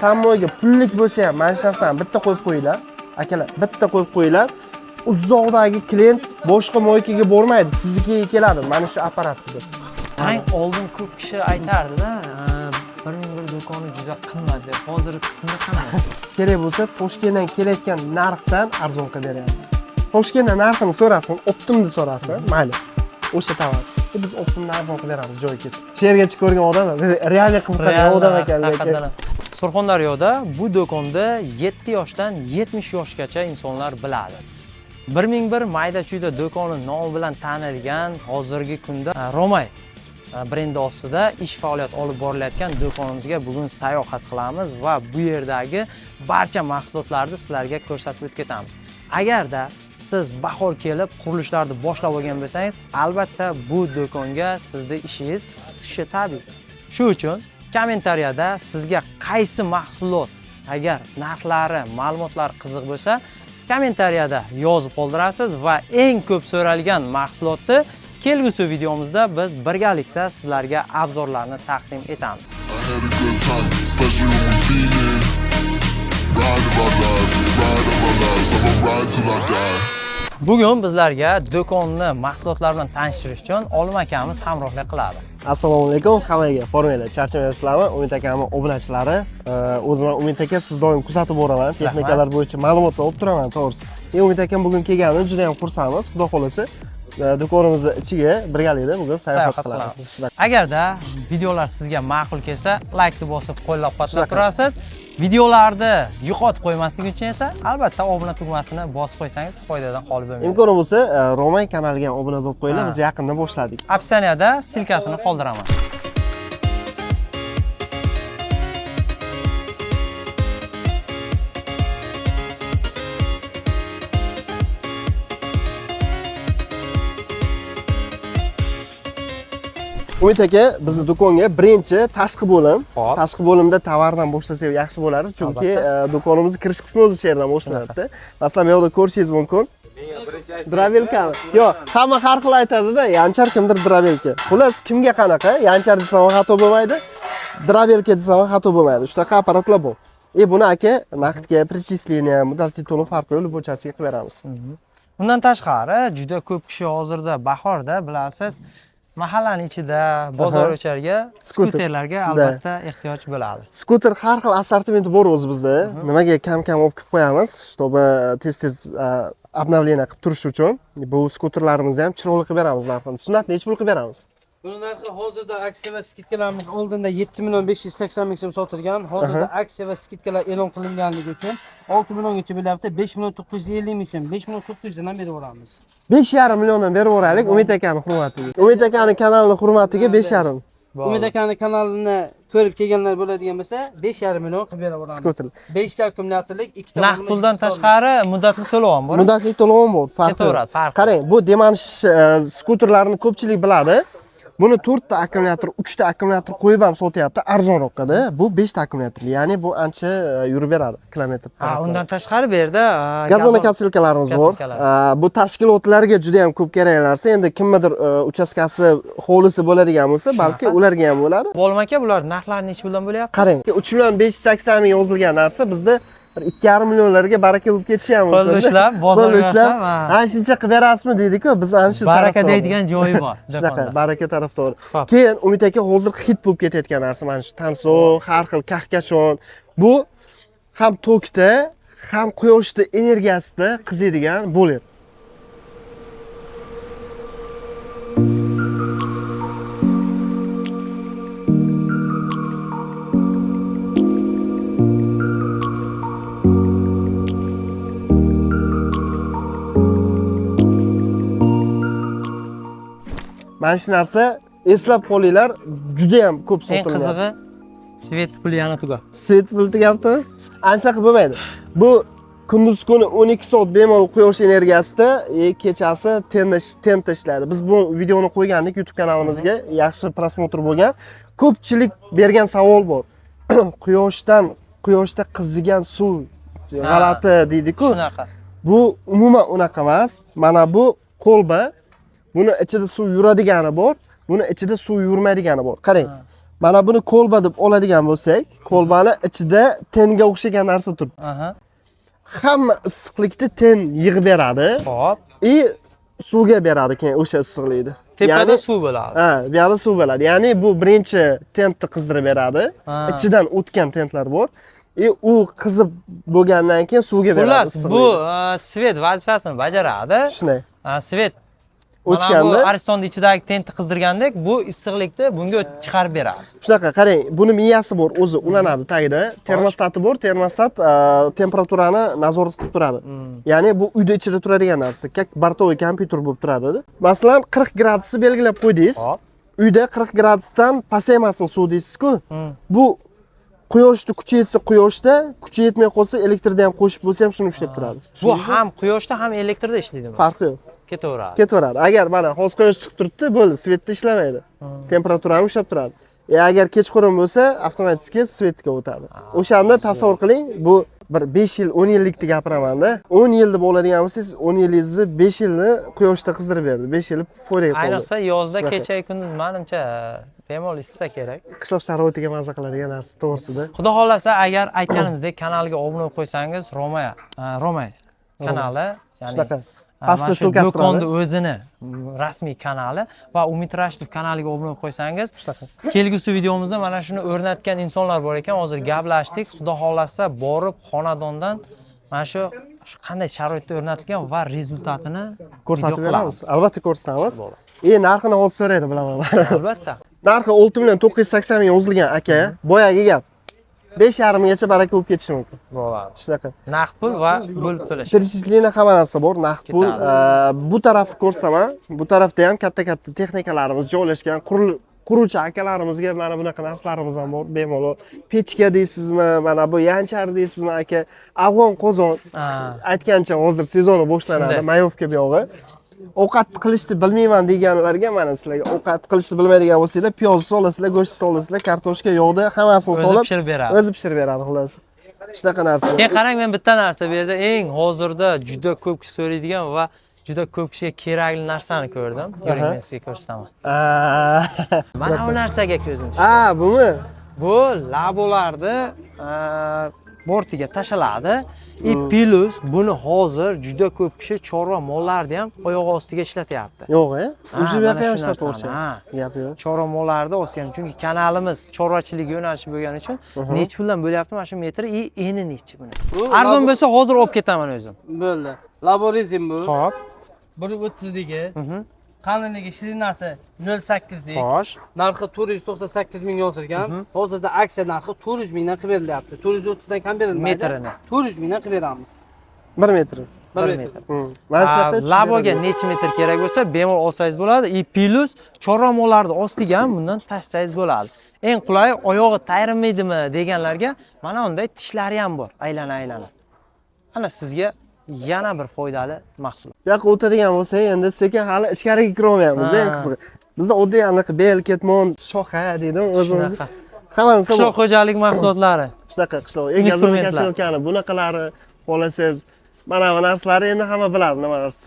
samoyga pullik bo'lsa ham mana shu narsani bitta qo'yib qo'yinglar. Akalar, bitta qo'yib qo'yinglar. Uzoqdagi klient boshqa moykaga bormaydi, siznikiga keladi mana shu apparat deb. Hang oldin ko'p kishi aytardi-da, bir do'koni juda qimmat deb. Hozir qanday? Kerak bo'lsa, Toshkentdan kelayotgan narxdan arzon qilib beramiz. Toshkentdan narxini so'rasin, optimni so'rasin, mayli. O'sha tovar. Biz optimni arzon qilib beramiz joy kesib. Sherga chiqib ko'rgan odam, real qiziqadigan odam ekan lekin. Surxondaryoda bu do'konda 7 yoshdan 70 yoshgacha insonlar biladi. 1001 mayda-chuyda do'koni nomi bilan tanilgan hozirgi kunda Romay brendi ostida ish faoliyat olib borilayotgan do'konimizga bugun sayohat qilamiz va bu yerdagi barcha mahsulotlarni sizlarga ko'rsatib o'tib ketamiz. Agarda siz bahor kelib qurilishlarni boshlab olgan bo'lsangiz, albatta bu do'konga sizning ishingiz tushishi tabiiy. Shu uchun kommentariyada sizga qaysi mahsulot, agar narxlari, ma'lumotlari qiziq bo'lsa, kommentariyada yozib qoldirasiz va eng ko'p so'ralgan mahsulotni kelgusi videomizda biz birgalikda sizlarga obzorlarni taqdim etamiz. Bugun bizlarga do'konni mahsulotlar bilan tanishtirish uchun Olim akamiz hamrohlik qiladi. Assalomu alaykum hammaga. Formula charchamayapsizlarmi? Umid akamning obunachilari. O'zim Umid aka siz doim kuzatib boraman. Texnikalar bo'yicha ma'lumotlar olib turaman, to'g'risi. Umid akam bugun kelganini juda ham xursandmiz. Xudo xolasa do'konimizni ichiga birgalikda bugun sayohat qilamiz. Agarda videolar sizga ma'qul kelsa, laykni bosib qo'llab-quvvatlab turasiz. Videolarni yo'qotib qo'ymaslik uchun esa albatta obuna tugmasini bosib qo'ysangiz foydadan xoli bo'lmaydi. Imkoni bo'lsa, Romay kanaliga ham obuna bo'lib qo'yinglar. Biz yaqinda boshladik. Opsiyada silkasini qoldiraman. Umid aka, bizni do'konga birinchi tashqi bo'lim. Tashqi bo'limda tovardan boshlasak yaxshi bo'lardi, chunki do'konimizning kirish qismi o'zi shu yerdan boshlanadi. Masalan, bu yerda ko'rishingiz mumkin. Dravelka. Yo'q, hamma har xil aytadi-da, yanchar kimdir dravelka. Xullas, kimga qanaqa? Yanchar desam xato bo'lmaydi. Dravelka desam xato bo'lmaydi. Shunaqa apparatlar bor. Buni aka naqdga, причисление, muddatli to'lov farqli yo'l bo'chasiga qilib beramiz. Undan tashqari, juda ko'p kishi hozirda bahorda bilasiz, mahallaning ichida bozor o'charga skuterlarga albatta ehtiyoj bo'ladi. Skuter har xil assortimenti bor o'zi bizda. Nimaga kam-kam olib kelib qo'yamiz, чтобы tez-tez обновление qilib turish uchun. Bu skuterlarimizni ham chiroyli qilib beramiz narxini. Sunnat nechta pul qilib beramiz? Buni narxi hozirda aksiya va skidkalarimiz oldinda 7.580 ming so'm sotilgan. Hozirda aksiya va skidkalar e'lon qilinganligi uchun 6 milliongacha bo'lyapti. 5.950 ming so'm, 5.900 dan berib olamiz. 5,5 milliondan berib oraylik Umid akaning hurmatiga. Umid akaning kanalining hurmatiga 5,5. Umid akaning kanalini ko'rib kelganlar bo'ladigan bo'lsa, 5,5 million qilib berib olamiz. Skuter. 5 ta akkumulyatorlik, 2 ta naqd puldan tashqari muddatli to'lov ham bor. Muddatli to'lov ham bor. Farqi. Qarang, bu demanish skuterlarni ko'pchilik biladi. Buni 4 ta akkumulyator, 3 ta akkumulyator qo'yib ham sotyapti, arzonroqda. Bu 5 ta akkumulyatorli, ya'ni bu ancha yurib beradi kilometr. Undan tashqari bu yerda gazonokossilkalarimiz bor. Bu tashkilotlarga juda ham ko'p kerak narsa. Endi kimnidir uchastkasi hovlisi bo'ladigan bo'lsa, balki ularga ham bo'ladi. Olim aka, bular narxlari necha puldan bo'lyapti? Qarang, 3 million 580 ming yozilgan narsa bizda 2,5 millionlarga baraka bo'lib ketishi ham mumkin. Qo'lda ishlab, bozorga ishlab, ana shuncha qilib berasizmi deydi-ku, biz ana shu baraka deydigan joyi bor. Shunaqa, baraka tarafdori. Keyin Umid aka hozir hit bo'lib ketayotgan narsa mana shu tanso, har xil kahkashon. Bu ham tokda, ham quyoshda energiyasida qiziydigan bo'ler. Mana shu narsa eslab qolinglar, juda ham ko'p sotiladi. Eng qizig'i svet puli yana tugab. Svet puli tugabmi? Ancha qilib bo'lmaydi. Bu kunduz kuni 12 soat bemalol quyosh energiyasida, kechasi ten ishlaydi. Biz bu videoni qo'ygandik YouTube kanalimizga, yaxshi prosmotr bo'lgan. Ko'pchilik bergan savol bor. Quyoshda qizigan suv g'alati deydi-ku. Shunaqa. Bu umuman unaqa emas. Mana bu kolba. Buni ichida suv yuradigani bor, buni ichida suv yurmaydigani bor. Qarang. Mana buni kolba deb oladigan bo'lsak, kolbani ichida tenga o'xshagan narsa turibdi. Aha. Hamma issiqlikni ten yig'ib beradi. Xo'p. Suvga beradi keyin o'sha issiqlikni. Tepada suv bo'ladi. Ha, bu yerda suv bo'ladi. Ya'ni bu birinchi tentni qizdirib beradi. Ichidan o'tgan tentlar bor. U qizib bo'lgandan keyin suvga beradi. Xullas, bu svet vazifasini bajaradi. Shunday. Svet O'chganda bu Aristonni ichidagi tentni qizdirgandek, bu issiqlikni bunga chiqarib beradi. Shunaqa qarang, buni miyasi bor, o'zi ulanadi tagida, termostati bor, termostat temperaturani nazorat qilib turadi. Ya'ni bu uyda ichida turadigan narsa, как bortoviy kompyuter bo'lib turadi. Masalan, 40 gradusni belgilab qo'ydingiz. Uyda 40 gradusdan pasaymasin suv deysiz-ku. Bu quyoshni kuchaysa quyoshda, kuchaytmay qolsa elektrda ham qo'shib bo'lsa ham shuni ushlab turadi. Bu ham quyoshda, ham elektrda ishlaydimi? Farqi yo'q. Ketaveradi. Agar mana hozir quyosh chiqib turibdi, bo'ldi, svetda ishlamaydi. Temperaturani ushlab turadi. Agar kechqurun bo'lsa, avtomatik svetga o'tadi. O'shanda tasavvur qiling, bu bir 5 yil, 10 yillikni gapiraman-da. 10 yil deb oladigan bo'lsangiz, 10 yilingizni 5 yilni quyoshda qizdirib berdi. 5 yil foydaga qoldi. Ayniqsa yozda kecha kunduz menimcha bemalol issiqsa kerak. Qishloq sharoitiga maza qiladigan narsa to'g'risida. Xudo xolasa, agar aytganimizdek kanalga obuna bo'lib qo'ysangiz, Romay kanali, ya'ni pastda silkasi turadi. Do'konni o'zini rasmiy kanali va Umid Rashidov kanaliga obuna bo'lib qo'ysangiz, kelgusi videomizda mana shuni o'rnatgan insonlar bor ekan. Hozir gaplashdik. Xudo xolasa borib xonadondan mana shu qanday sharoitda o'rnatilgan va rezultatini ko'rsatib beramiz. Albatta ko'rsatamiz. Narxini hozir so'raydi, bilaman. Albatta. Narxi 6.980 ming yozilgan aka. Boyagi gap. 5,5 minggacha baraka bo'lib ketishi mumkin. Bo'ladi. Shunaqa. Naqd pul va bo'lib to'lash. Перечисление hamma narsa bor, naqd pul. Bu tarafni ko'rsaman, bu tarafda ham katta-katta texnikalarimiz joylashgan, quruvchi akalarimizga mana bunaqa narsalarimiz ham bor, bemalol. Pechka deysizmi, mana bu yanchar deysizmi aka, afg'on qozon. Aytgancha hozir sezoni boshlanadi, mayovka buyog'i. Ovqat qilishni bilmayman deganlarga mana sizlarga ovqat qilishni bilmaydigan bo'lsanglar, piyoz solasizlar, go'sht solasizlar, kartoshka, yog'ni hammasini solib, o'zi pishirib beradi xolos. Shunaqa narsa. Keyin qarang, men bitta narsa bu yerda eng hozirda juda ko'p kishi so'raydigan va juda ko'p kishiga kerakli narsani ko'rdim. Yuring, men sizga ko'rsataman. Mana bu narsaga ko'zim tushdi. Bumi? Bu labolarni bortiga tashaladi. Plus buni hozir juda ko'p kishi chorva mollarida ham oyoq ostiga ishlatyapti. Yo'q-a? O'sha bu yoqqa ham ishlatyapti. Gap yo'q. Chorva mollarida ostiga, chunki kanalimiz chorvachilik yo'nalishi bo'lgani uchun necha puldan bo'lyapti mana shu metr eni nechi buni. Arzon bo'lsa hozir olib ketaman o'zim. Bo'ldi. Laborizm bu. Xo'p. 1.30 ligi. Qalinligi shirinasi 0.8 lik. Xo'sh. Narxi 498 ming yozilgan. Hozirda aksiya narxi 400 mingdan qilib berilyapti. 430 dan kam berilmaydi. Metrini. 400 mingdan qilib beramiz. 1 metr. 1 metr. Mana shunaqa. Laboga necha metr kerak bo'lsa, bemalol olsangiz bo'ladi. Plus chorva mollarni ostiga ham bundan tashsangiz bo'ladi. Eng qulay oyog'i tayrinmaydimi deganlarga mana unday tishlari ham bor, aylana. Ana sizga yana bir foydali mahsul. Bu yoqqa o'tadigan bo'lsa, endi sekin hali ichkariga kira olmayapmiz, eng qizig'i. Bizda oddiy anaqa bel, ketmon, shoxa deydi o'zimiz. Hammasi qishloq xo'jalik mahsulotlari. Shunaqa qishloq, gazelkani bunaqalari xohlasangiz, mana bu narsalarni endi hamma biladi nima narsa.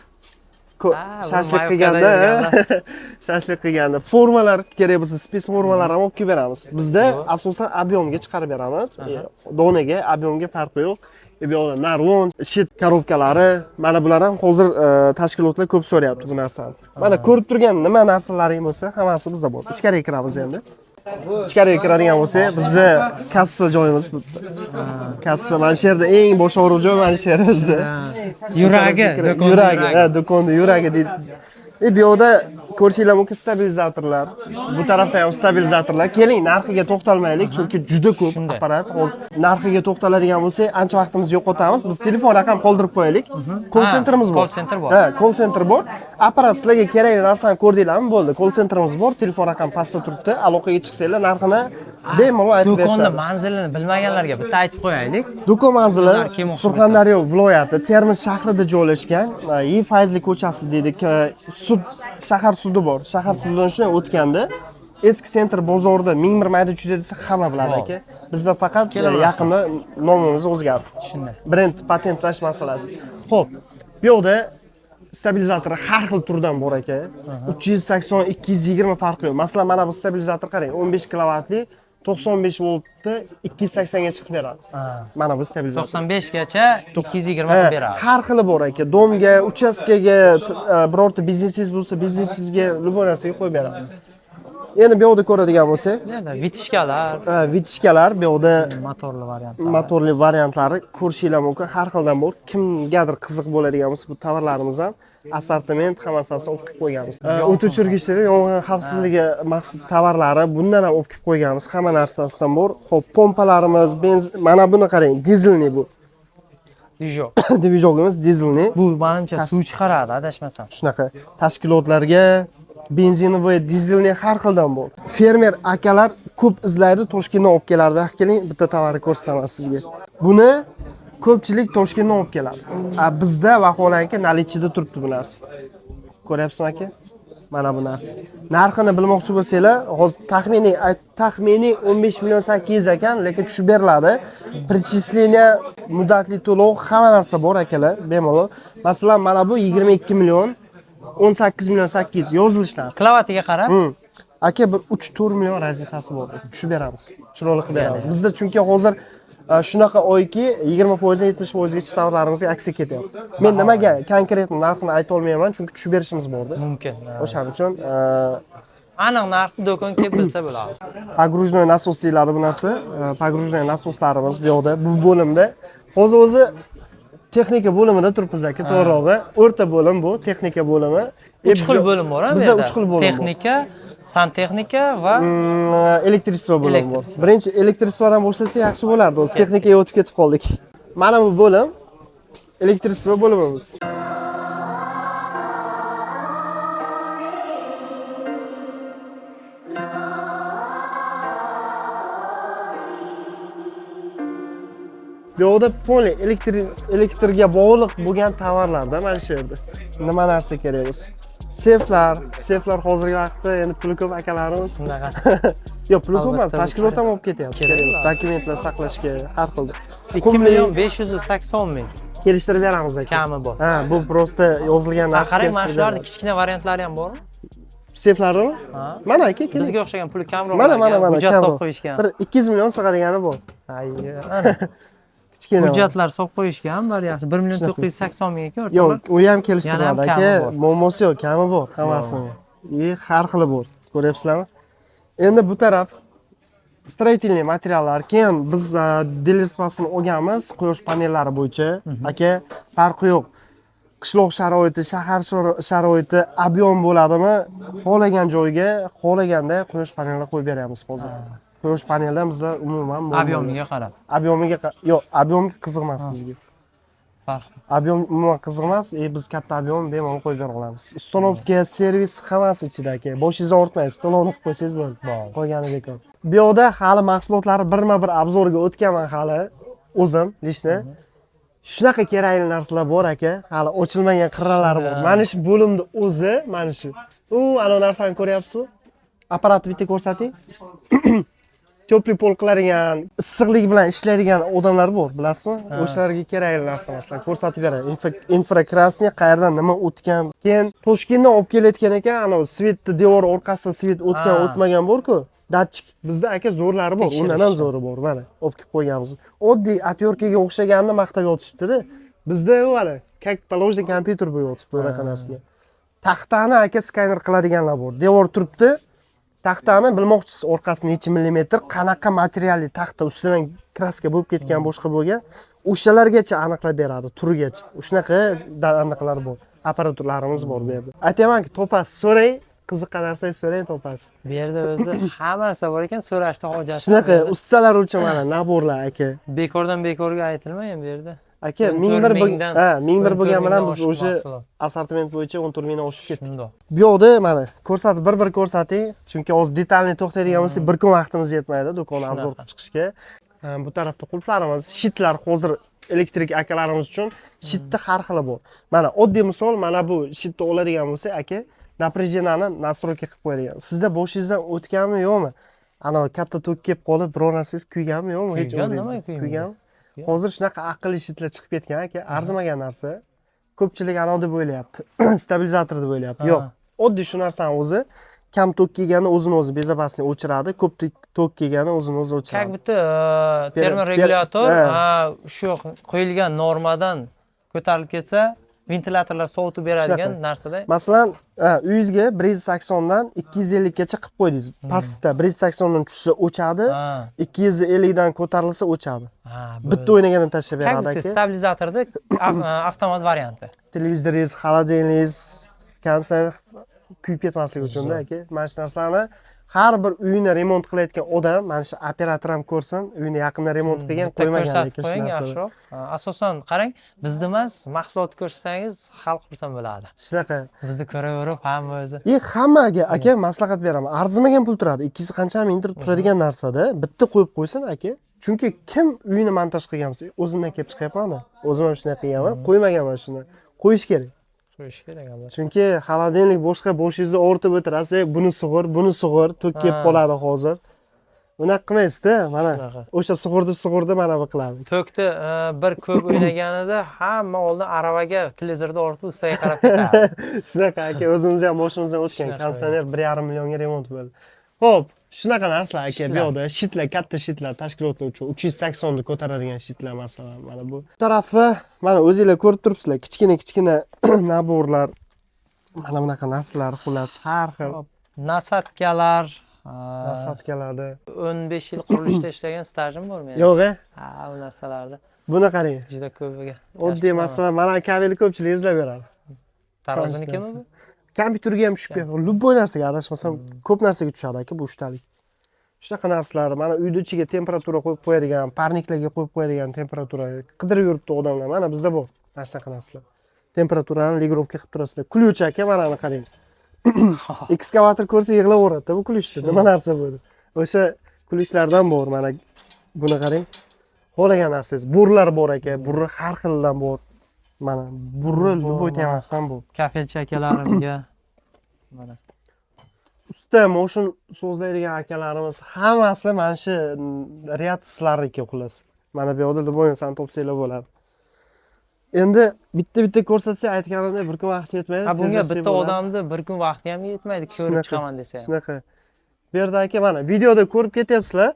Shashlik qilganda formalar kerak bo'lsa, spes formalar ham olib kelib beramiz. Bizda asosan объемga chiqarib beramiz. Donaga, объемga farqi yo'q. Bu yoqda narvon, shit korobkalari, mana bular ham hozir tashkilotlar ko'p so'rayapti bu narsani. Mana ko'rib turgan nima narsalaring bo'lsa, hammasi bizda bor. Ichkariga kiramiz endi. Ichkariga kiradigan bo'lsa, bizda kassa joyimiz bu. Kassa mana shu yerda eng bosh og'riq joy mana shu yerimizda. Yuragi, do'konni yuragi deydi. Bu yoqda ko'rishinglar mumkin stabilizatorlar. Bu tarafda ham stabilizatorlar. Keling, narxiga to'xtalmaylik, chunki juda ko'p apparat. Hozir narxiga to'xtaladigan bo'lsak, ancha vaqtimizni yo'qotamiz. Biz telefon raqam qoldirib qo'yaylik. Call centerimiz bor. Call center bor. Apparat sizlarga kerakli narsani ko'rdinglarmi? Bo'ldi. Call centerimiz bor. Telefon raqam pastda turibdi. Aloqaga chiqsanglar, narxini bemalol aytib berishadi. Do'konni manzilini bilmaganlarga bitta aytib qo'yaylik. Do'kon manzili Surxondaryo viloyati Termiz shahrida joylashgan. Fayzli ko'chasi deydik. Shahar sudi bor. Shahar sudidan shunday o'tganda eski sentr bozorida ming bir mayda chuyda desa hamma biladi aka. Bizda faqat yaqinda nomimiz o'zgardi. Shunday. Brend patentlash masalasi. Xo'p, bu yoqda stabilizatori har xil turdan bor aka. 380, 220 farqi yo'q. Masalan, mana bu stabilizator qarang, 15 kilovatli 95 voltni 280 ga chiqib beradi. Mana bu stabilizator. 95 gacha 220 qilib beradi. Har xili bor aka. Domga, uchastkaga, birorta biznesingiz bo'lsa, biznesingizga любой narsaga qo'yib beradi. Endi bu yoqda ko'radigan bo'lsak, Yerda vitishkalar, vitishkalar bu yoqda motorli variant. motorli variantlari ko'rishinglar mumkin. Har xildan bor. Kimgadir qiziq bo'ladigan bo'lsa, bu tovarlarimiz ham assortiment hammasini olib kelib qo'yganmiz. O't o'chirgichlar, yong'in xavfsizligi maqsad tovarlari bundan ham olib kelib qo'yganmiz. Hamma narsasidan bor. Xo'p, pompalarimiz, benzin, mana buni qarang, dizelni bu. Dijok. Divizogimiz dizelni. Bu menimcha suv chiqaradi, adashmasam. Shunaqa tashkilotlarga benzinovoy, dizelni har xildan bor. Fermer akalar ko'p izlaydi, Toshkentdan olib keladi. Vaqt keling, bitta tovarni ko'rsataman sizga. Buni ko'pchilik Toshkentdan olib keladi. Bizda vaholanki nalichida turibdi bu narsa. Ko'ryapsizmi aka? Mana bu narsa. Narxini bilmoqchi bo'lsanglar, hozir taxminiy 15 million 800 ekan, lekin tushib beriladi. Причисление, muddatli to'lov, hamma narsa bor akalar, bemalol. Masalan, mana bu 22 million 18 million 800 yozilishlar. Kilovatiga qarab. Aka bir 3-4 million razisasi bor. Tushib beramiz. Chiroyli qilib beramiz. Bizda chunki hozir shunaqa oyki 20%, 70% gacha tovarlarimizga aksiya ketyapti. Men nimaga konkret narxini ayta olmayman, chunki tushib berishimiz borda. Mumkin. O'shaning uchun aniq narxni do'kon kelib bilsa bo'ladi. Pogrujnoy nasos deyiladi bu narsa. Pogrujnoy nasoslarimiz bu yoqda, bu bo'limda. Hozir o'zi texnika bo'limida turibmiz aka, to'g'rirog'i. O'rta bo'lim bu, texnika bo'limi. 3 xil bo'lim bor, bizda 3 xil bo'lim bor. Texnika, santexnika va elektrичество bo'limi bor. Birinchi elektrичествоdan boshlasa yaxshi bo'lardi. O'zi texnikaga o'tib ketib qoldik. Mana bu bo'lim elektrичество bo'limimiz. Bu yoqda poli elektrga bog'liq bo'lgan tovarlarda mana shu yerda nima narsa kerak bo'lsa. Seflar hozirgi vaqtda endi puli ko'p akalarimiz shunaqa. Yo'q, puli ko'p emas, tashkilot ham olib ketyapti. Dokumentlar saqlashga har xil. 2 million 580 ming. Kelishtirib beramiz aka. Kami bor. Ha, bu prosta yozilgan narx. Qarang, mana shularning kichkina variantlari ham bormi? Seflarimi? Mana aka, keling. Bizga o'xshagan puli kamroq. Mana hujjat solib qo'yishgan. Bir 200 million sig'adigani bor. Kichkina. Hujjatlar solib qo'yishgan, bir yaxshi 1 million 980 ming ekan o'rtoqlar. Yo'q, u ham kelishtiriladi aka. Muammosi yo'q, kami bor hammasini. Har xili bor. Ko'ryapsizlarmi? Endi bu taraf stроительный materiallar. Keyin biz dilerствосini olganmiz quyosh panellari bo'yicha. Aka, farqi yo'q. Qishloq sharoiti, shahar sharoiti, ob'yom bo'ladimi? Xohlagan joyga, xohlaganda quyosh panellar qo'yib beramiz hozir. Quyosh paneldan bizda umuman ob'yomiga qarab. Yo'q, ob'yomga qiziq emas bizga. Farqli. Ob'yom umuman qiziq emas, biz katta ob'yom bemalol qo'yib bera olamiz. Uстановка, servis hammasi ichida aka. Boshingizni og'ritmaysiz, to'lovni qilib qo'ysangiz bo'ldi. Qolgani bekor. Bu yoqda hali mahsulotlari birma-bir obzorga o'tganman hali o'zim, lishni. Shunaqa kerakli narsalar bor aka, hali ochilmagan qirralari bor. Mana shu bo'limda o'zi, mana shu. Ana narsani ko'ryapsizmi? Apparatni bitta ko'rsating. Teplый pol qiladigan, issiqlik bilan ishlaydigan odamlar bor, bilasizmi? O'shalarga kerakli narsa masalan ko'rsatib beraman. Infrakrasniy qayerdan nima o'tgan. Keyin Toshkentdan olib kelayotgan ekan, ana svetni devor orqasida svet o'tgan, o'tmagan bor-ku. Datchik. Bizda aka zo'rlari bor, undan ham zo'ri bor, mana olib kelib qo'yganmiz. Oddiy atyorkaga o'xshaganini maqtab yotishibdi-da. Bizda mana, как положено kompyuter bo'lib yotibdi unaqa narsani. Taxtani aka skaner qiladiganlar bor. Devor turibdi. Taxtani bilmoqchisiz orqasi necha millimetr, qanaqa materialli taxta ustidan kraska bo'lib ketgan, boshqa bo'lgan, o'shalargacha aniqlab beradi, turigacha. Shunaqa aniqlar bor. Apparaturlarimiz bor bu yerda. Aytamanki, topasiz, so'rang, qiziqqan narsangizni so'rang, topasiz. Bu yerda o'zi hamma narsa bor ekan, so'rashda hojat. Shunaqa ustalar uchun mana naborlar aka. Bekordan bekorga aytilmagan bu yerda. Aka, 1001 bo'lgan bilan biz o'sha assortiment bo'yicha 14 mingdan oshib ketdik. Bu yoqda mana ko'rsatib bir ko'rsating, chunki hozir detalniy to'xtaydigan bo'lsak, bir kun vaqtimiz yetmaydi do'konni obzor qilib chiqishga. Bu tarafda qulflarimiz, shitlar hozir elektrik akalarimiz uchun shitni har xili bor. Mana oddiy misol, mana bu shitni oladigan bo'lsak, aka, напряжениeni настройка qilib qo'yilgan. Sizda boshingizdan o'tganmi, yo'qmi? Ana katta tok kelib qolib, biror narsangiz kuyganmi, yo'qmi? Hech nima kuygan. Hozir shunaqa aqlli shitlar chiqib ketgan aka, arzimagan narsa. Ko'pchilik anov deb o'ylayapti. Stabilizator deb o'ylayapti. Yo'q. Oddiy shu narsani o'zi kam tok kelganda o'zini o'zi bezopasnik o'chiradi, ko'p tok kelganda o'zini o'zi Как o'chiradi. bitta termoregulyator shu qo'yilgan normadan ko'tarilib ketsa, ventilyatorlar sovutib beradigan narsada. Masalan, uyingizga 180 dan 250 gacha qilib qo'ydingiz. Pastda 180 dan tushsa o'chadi, 250 dan ko'tarilsa o'chadi. Bitta o'ynaganda tashlab beradi aka. Stabilizatorda avtomat varianti. Televizoringiz, xolodilnigingiz, konditsioner kuyib ketmasligi uchun-da aka. Mana shu narsalarni har bir uyini remont qilayotgan odam, mana shu operator ham ko'rsin, uyini yaqinda remont qilgan, qo'ymagan lekin shu qo'ying narsani. yaxshiroq. Asosan qarang, bizda emas, mahsulotni ko'rsatsangiz xalq xursand bo'ladi. Shunaqa. Bizni ko'raverib hamma o'zi. Hammaga aka maslahat beraman. Arzimagan pul turadi. 200 qancha ming turadigan narsada bitta qo'yib qo'ysin aka. Chunki kim uyini montaj qilgan bo'lsa, o'zimdan kelib chiqyapman-da. O'zim ham shunday qilganman, qo'ymaganman shuni. Qo'yish kerak. Qo'yish kerak albatta. Chunki xolodilnik boshqa boshingizni o'rtib o'tirasiz, buni sug'ur, tok kelib qoladi hozir. Bunaqa qilmaysiz-da, mana o'sha sug'urdi mana bu qiladi. Tokda bir ko'p o'ynaganida hamma oldin aravaga televizorda ortib ustaga qarab ketadi. Shunaqa aka, o'zimiz ham boshimizdan o'tgan konditsioner 1,5 millionga remont bo'ldi. Xo'p, shunaqa narsalar aka, bu yoqda shitlar, katta shitlar tashkilotlar uchun 380 ni ko'taradigan shitlar masalan mana bu. Bu tarafi mana o'zingizlar ko'rib turibsizlar, kichkina naborlar. Mana bunaqa narsalar xullas har xil. Nasatkalar, Nasatkalarda 15 yil qurilishda ishlagan stajim bor meni. Yo'q-a? Bu narsalarda Buni qarang. juda ko'piga. Oddiy masalan, mana kabelni ko'pchilik izlab beradi. Tarozinikimi bu? Kompyuterga ham tushib ketadi. Любой narsaga adashmasam ko'p narsaga tushadi aka bu ushtalik. Shunaqa narsalar, mana uyni ichiga temperatura qo'yib qo'yadigan, parniklarga qo'yib qo'yadigan temperatura qidirib yuribdi odamlar. Mana bizda bor mana shunaqa narsalar. Temperaturani regirovka qilib turasizlar. Ключ aka, mana buni qarang. Ekskavator ko'rsa yig'laveradi bu ключni. Nima narsa bu? O'sha ключlardan bor mana buni qarang. Xohlagan narsangiz. Burlar bor aka, burri har xildan bor. Mana burri любой temasdan bor. Kafelchi akalarimga mana Usta motion so'zlaydigan akalarimiz hammasi mana shu ryatslarniki xullas. Mana bu yoqda любой narsani topsanglar bo'ladi. Endi bitta ko'rsatsa aytganimdek bir kun vaqt yetmaydi. Bunga bitta odamni bir kun vaqti ham yetmaydi, ko'rib chiqaman desa ham. Shunaqa. Bu yerda aka mana videoda ko'rib ketyapsizlar.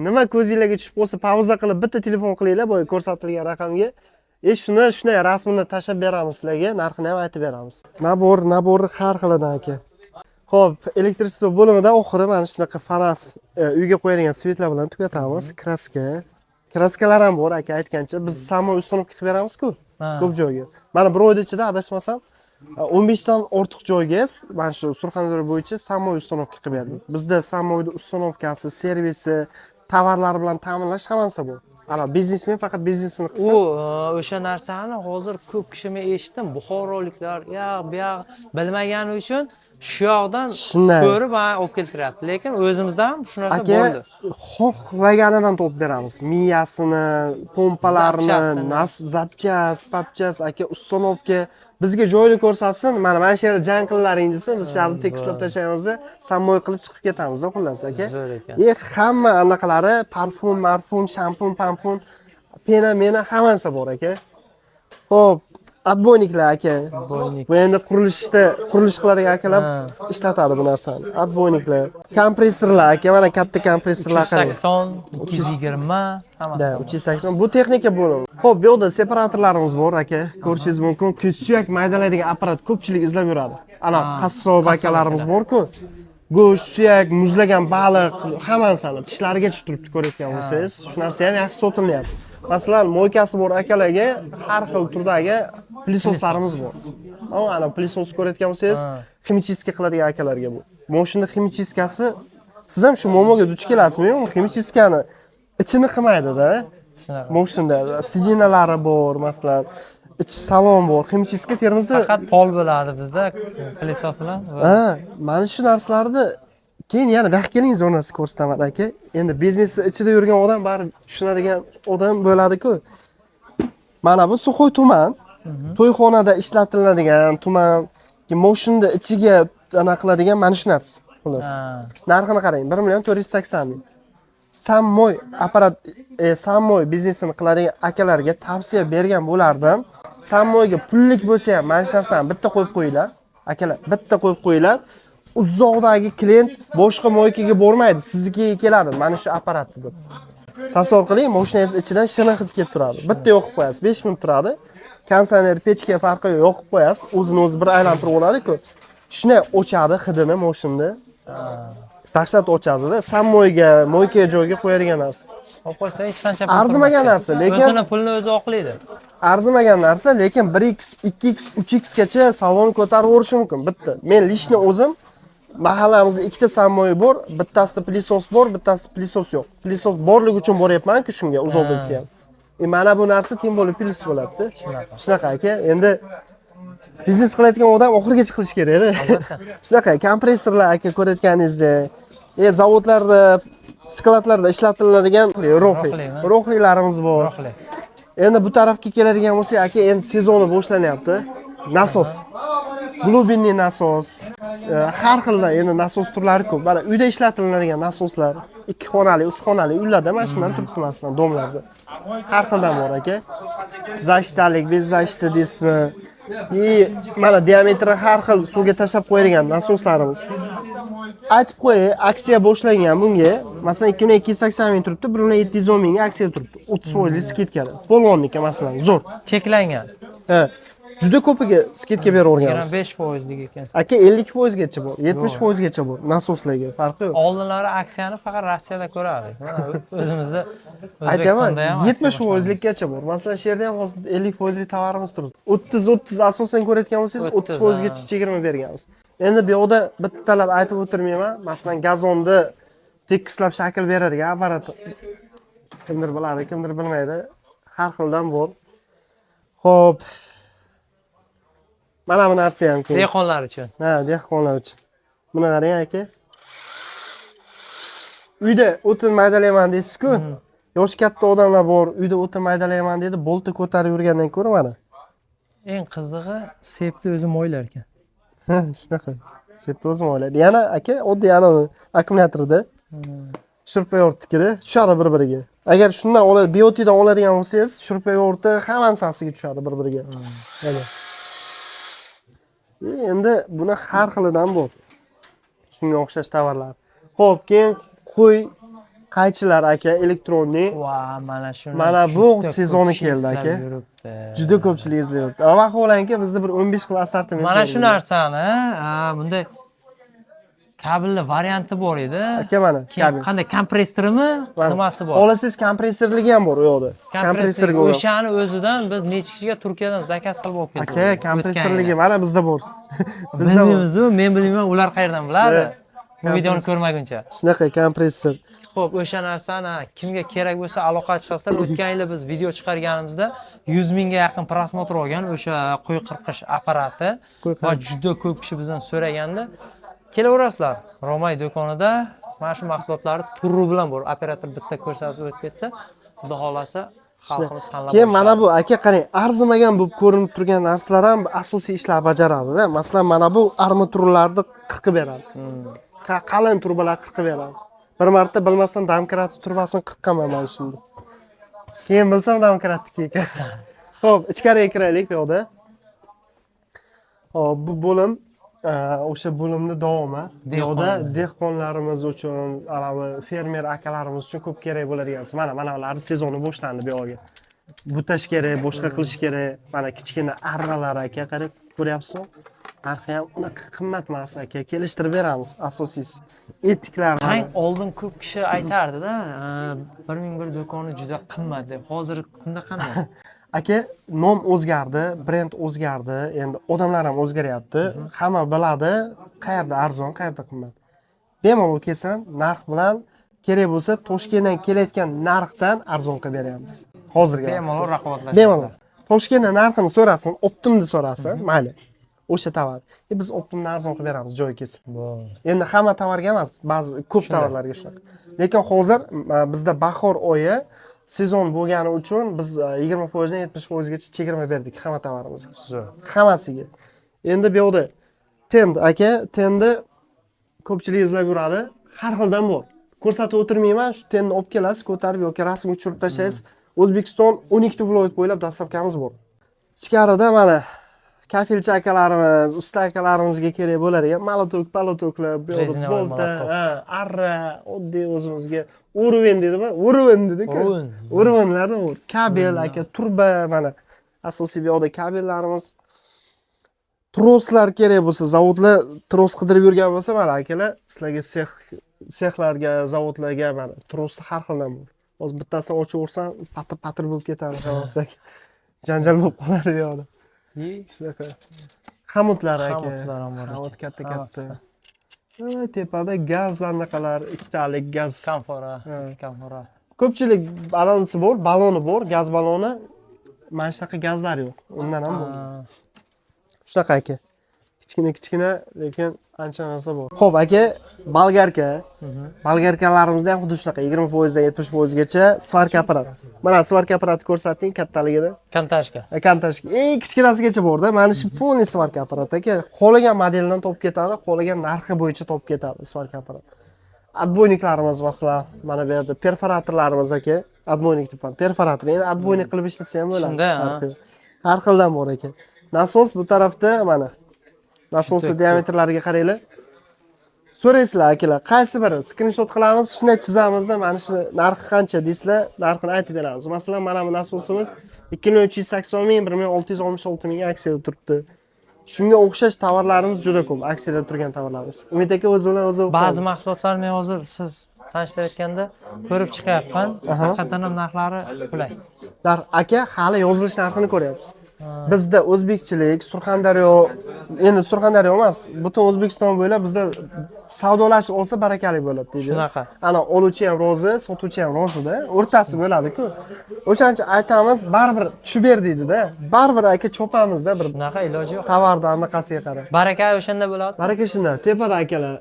Nima ko'zingizlarga tushib qolsa, pauza qilib bitta telefon qilinglar, bu ko'rsatilgan raqamga. Shunday rasmini tashlab beramiz sizlarga, narxini ham aytib beramiz. Nabor har xilidan aka. Xo'p, elektrичество bo'limidan oxiri mana shunaqa fanaf uyga qo'yadigan svetlar bilan tugatamiz. Kraskalar ham bor aka aytgancha. Biz samo uстановка qilib beramiz-ku. Ko'p joyga. Mana bir oyda ichida adashmasam 15 dan ortiq joyga mana shu Surxondaryo bo'yicha samo uстановка qilib berdik. Bizda samoyni uстановкасы, servisi, tovarlar bilan ta'minlash hammasi bor. Ana biznesmen faqat biznesini qilsa. O'sha narsani hozir ko'p kishi men eshitdim, buxoroliklar, bu yoq bilmagani uchun shu yoqdan ko'rib olib keltiryapti. Lekin o'zimizda ham shu narsa bo'ldi. Xohlaganidan topib beramiz. Miyasini, pompalarini, zapchas, papchas aka uстановка bizga joyni ko'rsatsin. Mana shu yerda jang qillaring desa, biz sharni tekislab tashlaymizda, samoy qilib chiqib ketamiz-da xullas aka. Hamma anaqalari parfum, shampun, pena hammasi bor aka. Xo'p, Отбойникlar aka. Bu endi qurilish qiladigan akalar ishlatadi bu narsani. Отбойникlar, kompressorlar aka, mana katta kompressorlar qarang. 380, 220 hammasi. 380. Bu texnika bo'limi. Xo'p, bu yerda separatorlarimiz bor aka. Ko'rishingiz mumkin. Suyak maydalaydigan apparat ko'pchilik izlab yuradi. Ana qassob akalarimiz bor-ku. Go'sht, suyak, muzlagan baliq, hammasini tishlarigacha turibdi ko'rayotgan bo'lsangiz, shu narsa ham yaxshi sotilyapti. Masalan, mo'ykasi bor akalarga har xil turdagi plisoslarimiz bor. Ana plisos ko'rayotgan bo'lsangiz, ximichiska qiladigan akalarga bu. Moshina ximichiskasi siz ham shu muammoga duch kelasizmi? Ximichiskani ichini qilmaydi-da. Moshinda sidinalari bor, masalan, ichi salon bor. Ximichiska Termizda faqat pol bo'ladi bizda plisoslar. Mana shu narsalarni keyin yana bu yoqqa kelingiz o'rnasi ko'rsataman aka. Endi biznesda ichida yurgan odam bari tushunadigan odam bo'ladi-ku. Mana bu Suxoy tuman. To'yxonada ishlatiladigan tuman, moshinda ichiga ana qiladigan mana shu narsa. Xullas. Narxini qarang, 1 million 480 ming. sammoy apparat sammoy biznesini qiladigan akalarga tavsiya bergan bo'lardim. Sammoyga pullik bo'lsa ham mana shu narsani bitta qo'yib qo'yinglar. Akalar, bitta qo'yib qo'yinglar. Uzoqdagi klient boshqa moykaga bormaydi, siznikiga keladi mana shu apparatni deb. Tasavvur qiling, mashinangiz ichidan shirin hid kelib turadi. Bitta yoqib qo'yasiz, 5 minut turadi. Konditsioner, pechka farqi yo'q, yoqib qo'yasiz, o'zini-o'zi bir aylantirib oladi-ku. Shuni o'chadi hidini mashinada. Dahshat ochadi-da, sammoyga, moyka joyga qo'yadigan narsa. Olib qo'ysa hech qancha Arzimagan narsa, lekin o'zini pulni o'zi oqlaydi. Arzimagan narsa, lekin 1x, 2x, 3x gacha salonni ko'tarib o'rishi mumkin. Bitta. Men lishni o'zim mahallamizda ikkita sammoy bor, bittasida pilisos bor, bittasida pilisos yo'q. Pilisos borligi uchun boryapman-ku shunga, uzoq bo'lsa ham. Mana bu narsa tim bo'lib pilis bo'ladi-da. Shunaqa aka. Endi biznes qilayotgan odam oxirigacha qilish kerak-da. Shunaqa kompressorlar aka ko'rayotganingizdek, zavodlarda, skladlarda ishlatiladigan roxlilarimiz bor. Endi bu tarafga keladigan bo'lsak, aka, endi sezoni boshlanyapti. Nasos. Glubinli nasos, har xildan endi nasos turlari ko'p. Mana uyda ishlatiladigan nasoslar, 2 xonali, 3 xonali uylarda mana shundan turibdi masalan, domlarda. Har xildan bor aka. Zashtalik, bez zashti deysizmi? Mana diametri har xil suvga tashlab qo'yadigan nasoslarimiz. Aytib qo'yay, aksiya boshlangan bunga. Masalan 2280 ming turibdi, 1710 mingga aksiya turibdi. 30% skidkada. Polvonniki masalan, zo'r. Cheklangan. Ha. Juda ko'piga skidka beraverganmiz. 5% ekan. Aka 50% gacha bor, 70% gacha bor nasoslarga, farqi yo'q. Oldinlari aksiyani faqat Rossiyada ko'rardik. Mana o'zimizda aytaman, O'zbekistonda ham 70% gacha bor. Masalan, shu yerda ham hozir 50% tovarimiz turibdi. 30 asosan ko'rayotgan bo'lsangiz, 30% gacha chegirma berganmiz. Endi bu yoqda bittalab aytib o'tirmayman. Masalan, gazonni tekislab shakl beradigan apparat. Kimdir biladi, kimdir bilmaydi. Har xildan bor. Xo'p. Mana bu narsa ham kerak. dehqonlar uchun. Ha, dehqonlar uchun. Buni qarang aka. Uyda o'tin maydalayman deysiz-ku. Yoshi katta odamlar bor, uyda o'tin maydalayman dedi, bolta ko'tarib yurgandan ko'ra mana. Eng qizig'i, sepni o'zi mo'ylar ekan. Ha, shunaqa. Sepni o'zi mo'ylaydi. Yana aka, oddiy ana akkumulyatorda shurpayortikida tushadi bir-biriga. Agar shundan oladi, BOTdan oladigan bo'lsangiz, shurpayorti hammasiga tushadi bir-biriga. Mana. Endi buni har xilidan bor. Shunga o'xshash tovarlar. Xo'p, keyin qo'y qaychilar aka, elektronik. Va, mana shuni. Mana bu sezoni keldi aka. Juda ko'pchilik izlayapti. Vaholanki bizda bir 15 xil assortiment. Mana shu narsani, bunday kabelli varianti bor edi. Aka mana, kabel. Qanday kompressormi, nimasi bor? Xohlasangiz kompressorligi ham bor u yoqda. Kompressorga o'shani o'zidan biz necha kishiga Turkiyadan zakaz qilib olib keldik. Aka, kompressorligi mana bizda bor. Bizda bor. Men bilmayman, ular qayerdan biladi? Bu videoni ko'rmaguncha. Shunaqa kompressor. Xo'p, o'sha narsani kimga kerak bo'lsa aloqa chiqasizlar. O'tgan yili biz video chiqarganimizda 100 mingga yaqin prosmotr olgan o'sha qo'y qirqish apparati va juda ko'p kishi bizdan so'raganda, kelaverasizlar. Romay do'konida mana shu mahsulotlarni turi bilan bor. Operator bitta ko'rsatib o'tib ketsa, xudo xolasa xalqimiz tanlab. Keyin mana bu aka qarang, arzimagan bo'lib ko'rinib turgan narsalar ham asosiy ishlar bajaradi-da. Masalan, mana bu armaturlarni qirqib beradi. Qalin turbalar qirqib beradi. Bir marta bilmasdan domkrat turbasini qirqqanman mana shunda. Keyin bilsam domkratniki ekan. Xo'p, ichkariga kiraylik bu yoqda. Hop, bu bo'lim o'sha bo'limni davomi. Bu yoqda dehqonlarimiz uchun, anavi fermer akalarimiz uchun ko'p kerak bo'ladigan. Mana ular sezoni boshlandi bu yoqga. Butash kerak, boshqa qilish kerak. Mana kichkina arralar aka, qarab ko'ryapsizmi? Narxi ham unaqa qimmat emas aka, kelishtirib beramiz asosiysi. Etiklar. Qarang, oldin ko'p kishi aytardi-da, 1001 do'koni juda qimmat deb. Hozirgi kunda qanday? Aka, nom o'zgardi, brend o'zgardi, endi odamlar ham o'zgaryapti. Hamma biladi, qayerda arzon, qayerda qimmat. Bemalol kelsan, narx bilan kerak bo'lsa, Toshkentdan kelayotgan narxdan arzon qilib beramiz. Hozirga. Bemalol raqobatlash. Bemalol. Toshkentdan narxini so'rasin, optimni so'rasin, mayli. O'sha tovar. Biz optimni arzon qilib beramiz joyi kelsa. Endi hamma tovarga emas, ba'zi ko'p tovarlarga shunaqa. Lekin hozir bizda bahor oyi sezon bo'lgani uchun biz 20% dan 70% gacha chegirma berdik hamma tovarimizga. Hammasiga. Endi bu yoqda tend aka, tendi ko'pchilik izlab yuradi. Har xildan bor. ko'rsatib o'tirmayman, shu tenni olib kelasiz, ko'tarib yoki rasm uchirib tashlaysiz. O'zbekiston 12 viloyat bo'ylab dastavkamiz bor. Ichkarida mana kafilchi akalarimiz, usta akalarimizga kerak bo'ladigan malotok, palotoklar, bolta, arra, oddiy o'zimizga o'rven deydimi? O'rven dedik-ku. O'rvenlarni kabel aka, turba mana asosiy bu yoqda kabellarimiz. Troslar kerak bo'lsa, zavodlar tros qidirib yurgan bo'lsa, mana akalar sizlarga sexlarga, zavodlarga mana trosni har xildan bor. Hozir bittasini ochib o'rsam, patir bo'lib ketadi, xamosak. Janjal bo'lib qoladi bu yoqda. Shunaqa. Xamutlar aka. Xamutlar ham bor. Xamut katta. Tepada gaz anaqalar, ikkitalik gaz. Kamfora. Ko'pchilik balonisi bor, baloni bor, gaz baloni. Mana shunaqa gazlar yo'q. Undan ham bor. Shunaqa aka. Kichkina, lekin ancha narsa bor. Xo'p, aka, bolgarka. Bolgarkalarimizda ham xuddi shunaqa 20% dan 70%gacha svarka apparat. Mana svarka apparatni ko'rsating kattaligida. Kantashka. Kantashka. Eng kichkinasigacha bor-da. Mana shu полный svarka apparat aka. Xohlagan modeldan topib ketadi, xohlagan narxi bo'yicha topib ketadi svarka apparat. Отбойникlarimiz masalan, mana bu yerda perforatorlarimiz aka. Отбойник deb perforator. Endi отбойник qilib ishlatsa ham bo'ladi. Shunda, har xildan bor aka. Nasos bu tarafda mana. Nasosning diametrlariga qaranglar. So'raysizlar akalar, qaysi biri? Screenshot qilamiz, shunday chizamizda, mana shu narxi qancha deysizlar, narxini aytib beramiz. Masalan, mana bu nasosimiz 2.380 ming, 1.666 ming aksiyada turibdi. Shunga o'xshash tovarlarimiz juda ko'p, aksiyada turgan tovarlarimiz. Umid aka o'zi bilan o'zi ba'zi mahsulotlar men hozir siz tanishtirayotganda ko'rib chiqyapman. Haqiqatan ham narxlari qulay. Aka, hali yozilish narxini ko'ryapsiz. Bizda o'zbekchilik, Surxondaryo, endi Surxondaryo emas, butun O'zbekiston bo'ylab bizda savdolashib olsa barakali bo'ladi deydi. Shunaqa. Ana oluvchi ham rozi, sotuvchi ham rozida, o'rtasi bo'ladi-ku. O'shancha aytamiz, baribir tushib ber deydi-da. Baribir aka chopamizda bir. Shunaqa iloji yo'q. Tovarda anaqasiga qarab. Baraka o'shanda bo'ladi. Baraka shunda. Tepada akalar,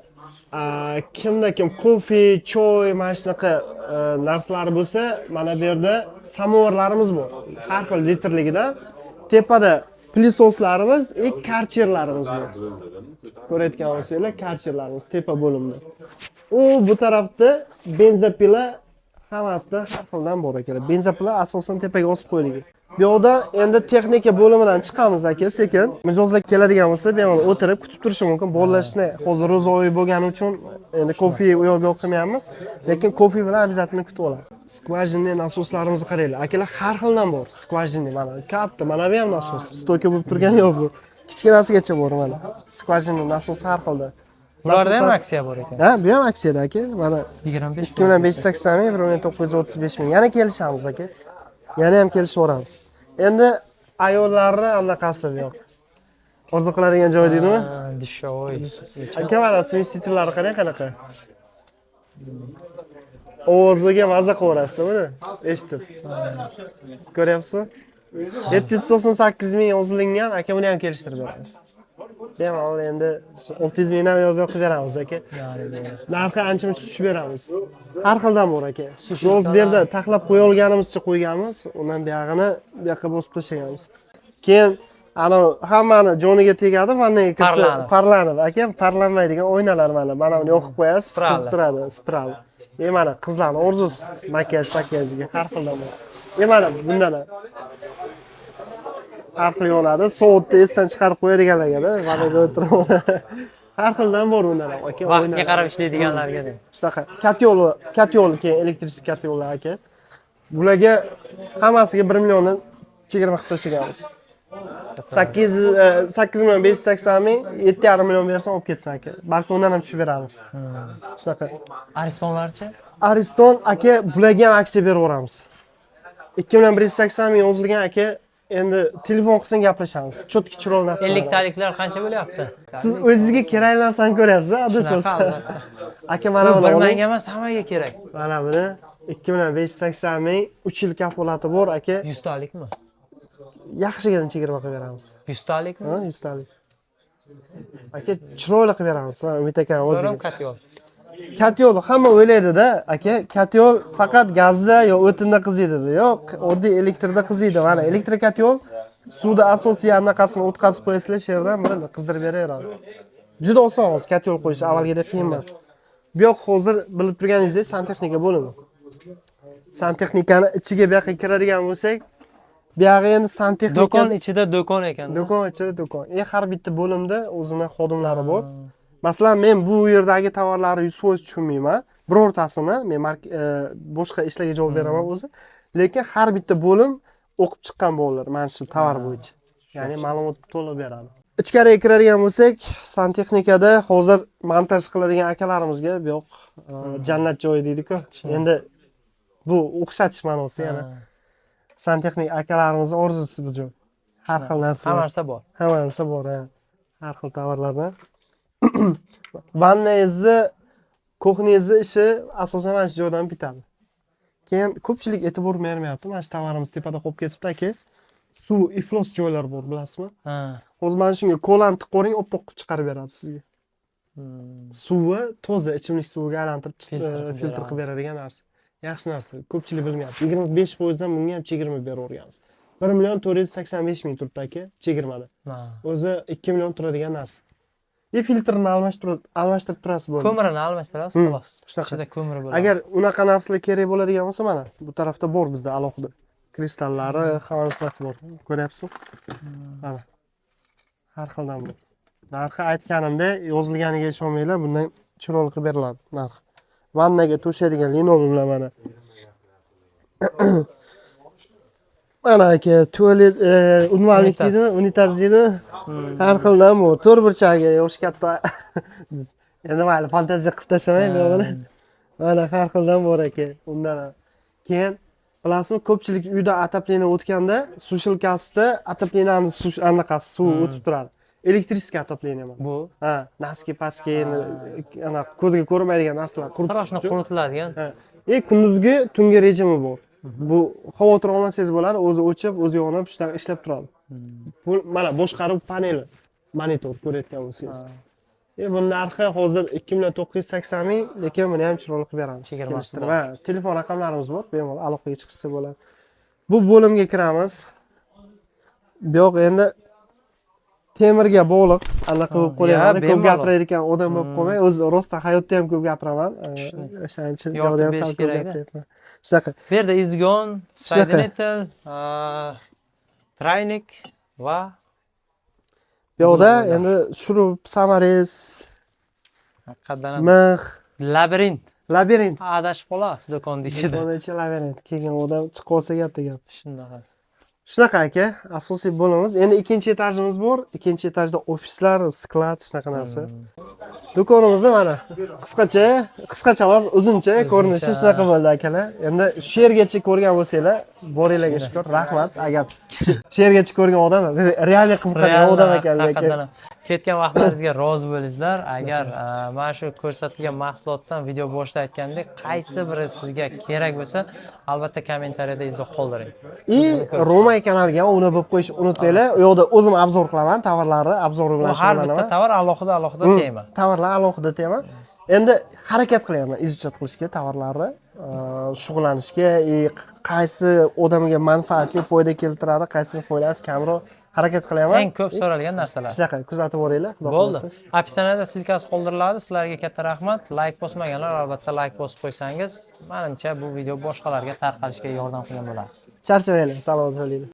kim kofe, choy, mana shunaqa narsalari bo'lsa, mana bu yerda samovarlarimiz bor. Har xil litrligida. Tepada plisoslarimiz, karcherlarimiz bor. Ko'rayotgan bo'lsanglar, karcherlarimiz tepa bo'limda. Bu tarafda benzopila hammasida har xildan bor ekan. Benzopila asosan tepaga osib qo'yilgan. Bu yoqda endi texnika bo'limidan chiqamiz aka, sekin. Mijozlar keladigan bo'lsa, bemalol o'tirib kutib turishi mumkin. Bollashni hozir ro'za oyi bo'lgani uchun endi kofe u yoq bu yoq qilmayapmiz, lekin kofe bilan обязательно kutib oladi. Skvajinli nasoslarimizni qaranglar. Akalar har xildan bor. Skvajinli mana katta, mana bu ham nasos. Stoka bo'lib turgani yo'q bu. Kichkinasigacha bor mana. Skvajinli nasos har xilda. Bularda ham aksiya bor ekan. Ha, bu ham aksiyada aka. Mana 25 2580 ming, 1935 ming. Yana kelishamiz aka. Yana ham kelishib boramiz. Endi ayollarni anaqasi yo'q. Orzu qiladigan joy deydimi? Dishovoy. Aka mana smestitillari qanaqa? Ovoziga maza qilaverasiz buni, eshitib. Ko'ryapsizmi? 798 ming yozilingan, aka buni ham kelishtirib beramiz. Bemalol endi 600 mingdan yo'q qilib beramiz aka. Narxi ancha-muncha tushib beramiz. Har xildan bor aka. Ro'z berda taxlab qo'ya olganimizcha qo'yganmiz, undan buyog'ini bu yoqqa bosib tashlaganmiz. Keyin ana hammani joniga tegadi, mana kirsa parlanib. Aka, parlanmaydigan oynalar mana. Mana buni yoqib qo'yasiz, qizib turadi, spiral. Mana qizlarning orzusi, makiyaj har xildan bor. Mana bundan har xil yo'ladi. Soatda esdan chiqarib qo'yadiganlarga-da, mana bu o'tiradi. Har xildan bor undan ham aka. Vaqtga qarab ishlaydiganlarga deb. Shunaqa. Katyol keyin elektrik katyollar aka. Bularga hammasiga 1 milliondan chegirma qilib tashlaganmiz. 8 million 580 ming, 7,5 million bersan olib ketsin aka. Balki undan ham tushib beramiz. Shunaqa. Aristonlarchi? Ariston aka, bularga ham aksiya berib yuboramiz. 2 million 180 ming yozilgan aka. Endi telefon qilsang gaplashamiz. Cho'tki chiroqlar. 50 taliklar qancha bo'lyapti? Siz o'zingizga kerak narsani ko'ryapsiz, adashasiz. Aka mana buni bir manga emas, hammaga kerak. Mana buni 2 million 580 ming, 3 yil kafolati bor aka. 100 talikmi? Yaxshigina chegirma qilib beramiz. 100 talikmi? Ha, 100 talik. Aka, chiroyli qilib beramiz. Mana Umid aka o'zingiz. Katyol. Katyol hamma o'ylaydi-da, aka, katyol faqat gazda yo o'tinda qiziydi. Yo'q, oddiy elektrda qiziydi. Mana elektrokatyol suvda asosiy anaqasini o'tkazib qo'yasizlar, sherdan bo'ldi, qizdirib beraveradi. Juda oson katyol qo'yish, avvalgidek qiyin emas. Bu yoq hozir bilib turganingizdek santexnika bo'limi. Santexnikani ichiga bu yoqqa kiradigan bo'lsak, bu yog'i endi santexnika Do'kon ichida do'kon ekan. do'kon ichida do'kon. Har bitta bo'limda o'zini xodimlari bor. Masalan, men bu yerdagi tovarlarni 100% tushunmayman. Birortasini men boshqa ishlarga javob beraman o'zi. Lekin har bitta bo'lim o'qib chiqqan bolalar mana shu tovar bo'yicha. Ya'ni ma'lumot to'liq beradi. Ichkariga kiradigan bo'lsak, santexnikada hozir montaj qiladigan akalarimizga bu yoq jannat joyi deydi-ku. Endi bu o'xshatish ma'nosida yana. Santexnik akalarimiz orzusi bu joy. Har xil narsa. Hamma narsa bor. Hamma narsa bor, ha. Har xil tovarlardan. Vannangizni, kuxnyangizni ishi asosan mana shu joydan bitadi. Keyin ko'pchilik e'tibor bermayapti. Mana shu tovarimiz tepada qolib ketibdi aka. Suv iflos joylar bor, bilasizmi? Ha. Hozir mana shunga ko'lan tiqoring, oppoq qilib chiqarib beradi sizga. Suvi toza ichimlik suviga aylantirib filtr qilib beradigan narsa. Yaxshi narsa. Ko'pchilik bilmayapti. 25% dan bunga ham chegirma beraverganmiz. 1.485.000 turibdi aka, chegirmada. O'zi 2 million turadigan narsa. Filtrni almashtirib turasiz bo'ldi. Ko'mirini almashtirasiz, xolos. Ichida ko'miri bo'ladi. Agar unaqa narsalar kerak bo'ladigan bo'lsa, mana bu tarafda bor bizda alohida. Kristallari, xavalasi bor. Ko'ryapsiz? Mana. Har xildan bor. Narxi aytganimdek, yozilganiga ishonmanglar, bundan chiroyli qilib beriladi narx. Vannaga to'shaydigan linoleumlar mana. Mana aka, tualet, unvonlik deydimi, unitaz deydimi? Har xildan bor. To'rt burchagi, yosh katta. Endi mayli, fantaziya qilib tashlamaymi buni? Mana har xildan bor aka. Undan keyin bilasizmi, ko'pchilik uyda отопление o'tganda, sushilkasida отопленияni anaqasi suv o'tib turadi. Elektriskiy отопление mana. Bu Ha, naski paski, ana ko'zga ko'rinmaydigan narsalar sirashni quritiladigan. Kunduzgi tungi rejimi bor. Bu xavotir olmasangiz bo'ladi, o'zi o'chib, o'zi yonib, ishlab turadi. Bu mana boshqaruv paneli, monitor ko'rayotgan bo'lsangiz. Buni narxi hozir 2.980.000, lekin buni ham chiroyli qilib beramiz. Chegirmasi bor. Va telefon raqamlarimiz bor, bemalol aloqaga chiqsa bo'ladi. Bu bo'limga kiramiz. Bu yoq endi temirga bog'liq, anaqa bo'lib qo'yadi. Ko'p gapiradigan odam bo'lib qolmay, o'zi rostdan hayotda ham ko'p gapiraman. O'shaning uchun joyda ham sal ko'p gapiryapman. Shunaqa. Bu yerda izgon, saydinetel, traynik va bu yoqda endi shurup, samarez, haqiqatdan mix, labirint. adashib qolasiz do'konning ichida. Do'konning ichida labirint. Kelgan odam chiqib olsa katta gap. Shunaqa. Shunaqa aka, asosiy bo'limimiz. Endi ikkinchi etajimiz bor. Ikkinchi etajda ofislar, sklad, shunaqa narsa. Do'konimizni mana qisqacha emas, uzuncha ko'rinishi shunaqa bo'ldi akalar. Endi shu yergacha ko'rgan bo'lsanglar, boringlarga shukr, rahmat. Agar shu yergacha ko'rgan odam real qiziqadigan odam ekan. Ketgan vaqtlaringizga rozi bo'lingizlar. Agar mana shu ko'rsatilgan mahsulotdan video boshida aytgandek, qaysi biri sizga kerak bo'lsa, albatta kommentariyada izoh qoldiring. Roma kanaliga obuna bo'lib qo'yishni unutmanglar. U yoqda o'zim obzor qilaman, tovarlarni obzori bilan shug'ullanaman. Har bitta tovar alohida tema. Tovarlar alohida tema. Endi harakat qilyapman izuchat qilishga, tovarlarni shug'ullanishga, qaysi odamga manfaatli foyda keltiradi, qaysini foydasi kamroq harakat qilyapman. Eng ko'p so'ralgan narsalar. Shunaqa kuzatib boringlar, xudo bo'ldi. xohlasa. Opsiyada silkasi qoldiriladi. Sizlarga katta rahmat. Like bosmaganlar albatta like bosib qo'ysangiz, menimcha bu video boshqalarga tarqalishiga yordam qilgan bo'lasiz. Charchamanglar, salomat bo'ling.